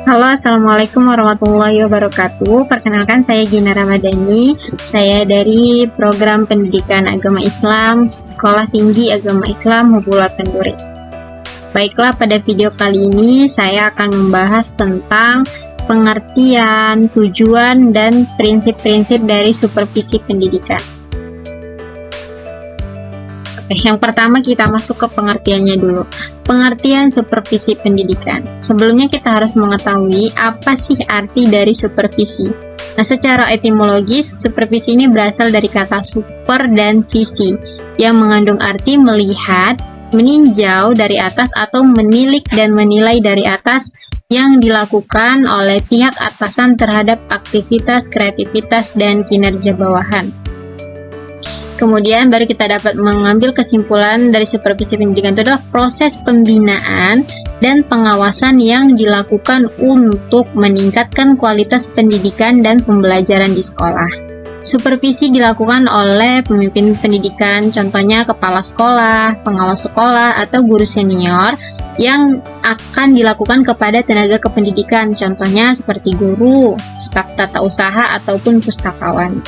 Halo, Assalamualaikum warahmatullahi wabarakatuh. Perkenalkan, saya Gina Ramadhani. Saya dari Program Pendidikan Agama Islam, Sekolah Tinggi Agama Islam Hubulatul Duri. Baiklah, pada video kali ini saya akan membahas tentang pengertian, tujuan, dan prinsip-prinsip dari supervisi pendidikan. Yang pertama kita masuk ke pengertiannya dulu. Pengertian supervisi pendidikan. Sebelumnya kita harus mengetahui apa sih arti dari supervisi. Nah, secara etimologis, supervisi ini berasal dari kata super dan visi, yang mengandung arti melihat, meninjau dari atas atau menilik dan menilai dari atas yang dilakukan oleh pihak atasan terhadap aktivitas, kreativitas, dan kinerja bawahan. Kemudian baru kita dapat mengambil kesimpulan dari supervisi pendidikan itu adalah proses pembinaan dan pengawasan yang dilakukan untuk meningkatkan kualitas pendidikan dan pembelajaran di sekolah. Supervisi dilakukan oleh pemimpin pendidikan, contohnya kepala sekolah, pengawas sekolah, atau guru senior yang akan dilakukan kepada tenaga kependidikan, contohnya seperti guru, staf tata usaha, ataupun pustakawan.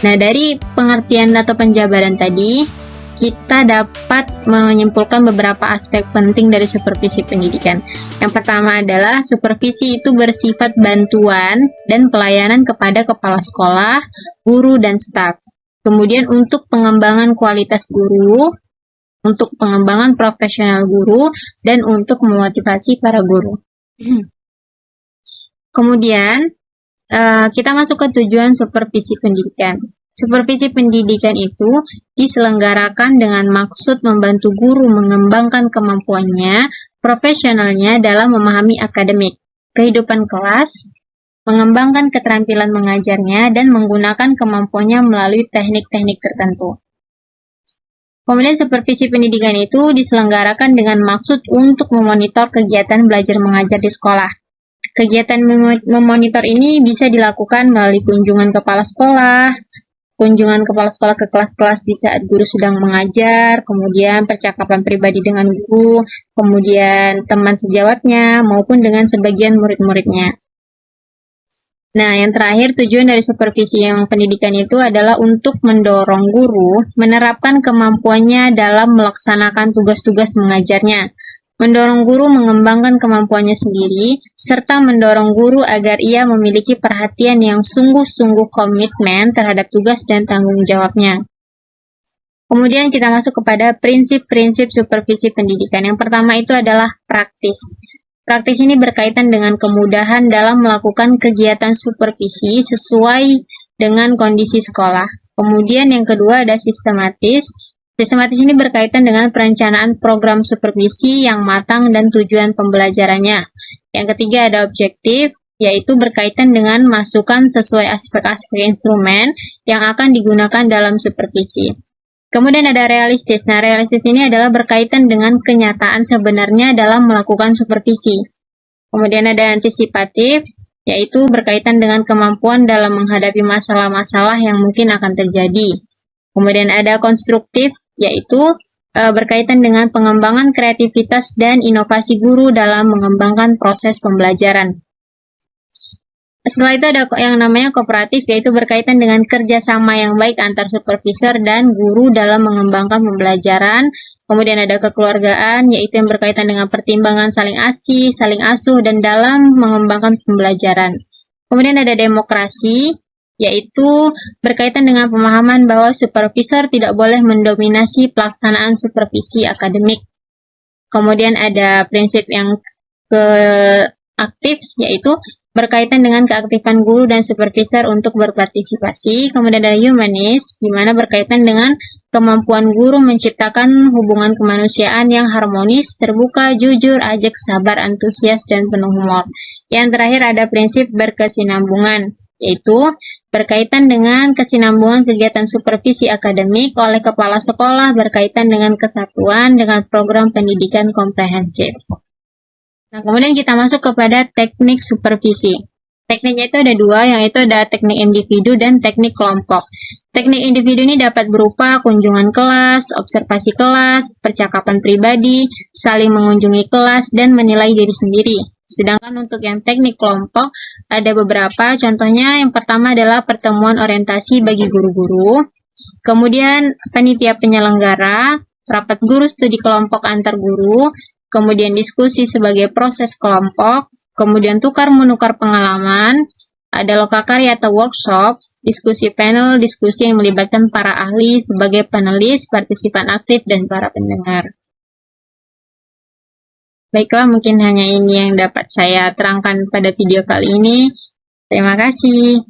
Nah, dari pengertian atau penjabaran tadi, kita dapat menyimpulkan beberapa aspek penting dari supervisi pendidikan. Yang pertama adalah supervisi itu bersifat bantuan dan pelayanan kepada kepala sekolah, guru, dan staf. Kemudian untuk pengembangan kualitas guru, untuk pengembangan profesional guru, dan untuk memotivasi para guru. Kemudian, kita masuk ke tujuan supervisi pendidikan. Supervisi pendidikan itu diselenggarakan dengan maksud membantu guru mengembangkan kemampuannya, profesionalnya dalam memahami akademik, kehidupan kelas, mengembangkan keterampilan mengajarnya, dan menggunakan kemampuannya melalui teknik-teknik tertentu. Kemudian supervisi pendidikan itu diselenggarakan dengan maksud untuk memonitor kegiatan belajar mengajar di sekolah. Kegiatan memonitor ini bisa dilakukan melalui kunjungan kepala sekolah ke kelas-kelas di saat guru sedang mengajar, kemudian percakapan pribadi dengan guru, kemudian teman sejawatnya, maupun dengan sebagian murid-muridnya. Nah, yang terakhir, tujuan dari supervisi yang pendidikan itu adalah untuk mendorong guru menerapkan kemampuannya dalam melaksanakan tugas-tugas mengajarnya, mendorong guru mengembangkan kemampuannya sendiri, serta mendorong guru agar ia memiliki perhatian yang sungguh-sungguh komitmen terhadap tugas dan tanggung jawabnya. Kemudian kita masuk kepada prinsip-prinsip supervisi pendidikan. Yang pertama itu adalah praktis. Praktis ini berkaitan dengan kemudahan dalam melakukan kegiatan supervisi sesuai dengan kondisi sekolah. Kemudian yang kedua ada sistematis. Sistematis ini berkaitan dengan perencanaan program supervisi yang matang dan tujuan pembelajarannya. Yang ketiga ada objektif, yaitu berkaitan dengan masukan sesuai aspek-aspek instrumen yang akan digunakan dalam supervisi. Kemudian ada realistis. Nah, realistis ini adalah berkaitan dengan kenyataan sebenarnya dalam melakukan supervisi. Kemudian ada antisipatif, yaitu berkaitan dengan kemampuan dalam menghadapi masalah-masalah yang mungkin akan terjadi. Kemudian ada konstruktif, yaitu berkaitan dengan pengembangan kreativitas dan inovasi guru dalam mengembangkan proses pembelajaran. Setelah itu ada yang namanya kooperatif, yaitu berkaitan dengan kerjasama yang baik antar supervisor dan guru dalam mengembangkan pembelajaran. Kemudian ada kekeluargaan, yaitu yang berkaitan dengan pertimbangan saling asih, saling asuh, dan dalam mengembangkan pembelajaran. Kemudian ada demokrasi, yaitu berkaitan dengan pemahaman bahwa supervisor tidak boleh mendominasi pelaksanaan supervisi akademik. Kemudian ada prinsip yang aktif, yaitu berkaitan dengan keaktifan guru dan supervisor untuk berpartisipasi. Kemudian ada humanis, di mana berkaitan dengan kemampuan guru menciptakan hubungan kemanusiaan yang harmonis, terbuka, jujur, ajak, sabar, antusias, dan penuh humor. Yang terakhir ada prinsip berkesinambungan, yaitu berkaitan dengan kesinambungan kegiatan supervisi akademik oleh kepala sekolah berkaitan dengan kesatuan dengan program pendidikan komprehensif. Nah, kemudian kita masuk kepada teknik supervisi. Tekniknya itu ada dua, yaitu ada teknik individu dan teknik kelompok. Teknik individu ini dapat berupa kunjungan kelas, observasi kelas, percakapan pribadi, saling mengunjungi kelas, dan menilai diri sendiri. Sedangkan untuk yang teknik kelompok, ada beberapa. Contohnya yang pertama adalah pertemuan orientasi bagi guru-guru. Kemudian panitia penyelenggara, rapat guru studi kelompok antar guru, kemudian diskusi sebagai proses kelompok, kemudian tukar-menukar pengalaman, ada lokakarya atau workshop, diskusi panel, diskusi yang melibatkan para ahli sebagai panelis, partisipan aktif, dan para pendengar. Baiklah, mungkin hanya ini yang dapat saya terangkan pada video kali ini. Terima kasih.